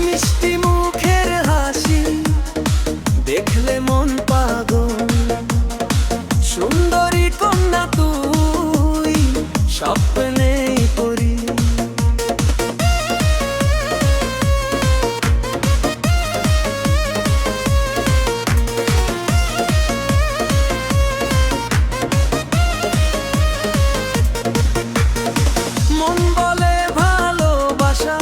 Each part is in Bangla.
মিষ্টি মুখের হাসি দেখলে মন পাগল, সুন্দরী কন্যা তুই স্বপ্নেই পড়ি। মন বলে ভালোবাসা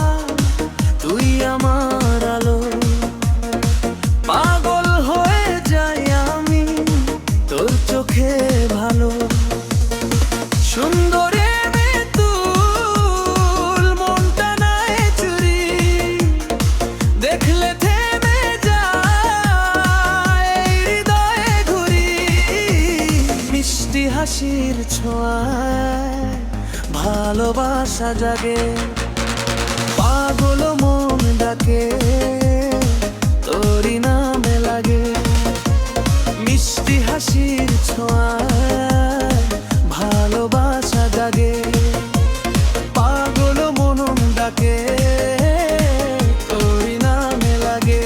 তুই আমার আলো, পাগল হয়ে যাই আমি তোর চোখে ভালো। সুন্দরী তুল মনটা নাই চুরি, দেখলে থেমে যায় হৃদয়ে ঘুরি। মিষ্টি হাসির ছোঁয়ায় ভালোবাসা জাগে, পাগল মন ডাকে তোরই নামে লাগে। মিষ্টি হাসির ছোঁয়ায় ভালোবাসা জাগে, পাগল মন ডাকে তোরই নামে লাগে।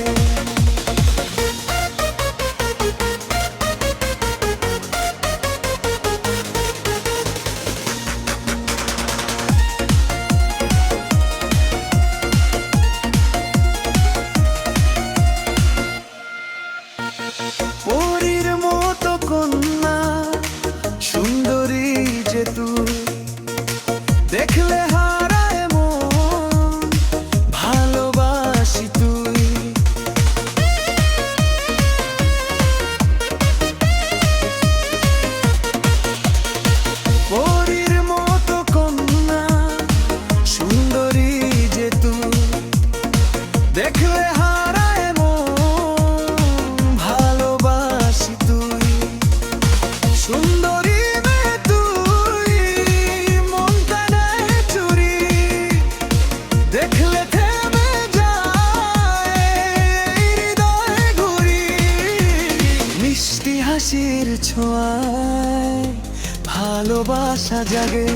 পরীর মতো কন্যা সুন্দরী যে তুই, দেখলে হারায় মন ভালোবাসি তুই। পরীর মতো কন্যা সুন্দরী যে তুই, দেখলে হারায় মন ভালোবাসি তুই। সুন্দরী মেয়ে তুই মনটা নেয় চুরি, দেখলে থেমে যায় হৃদয়ে ঘুরি। মিষ্টি হাসির ছোঁয়ায় ভালোবাসা জাগে।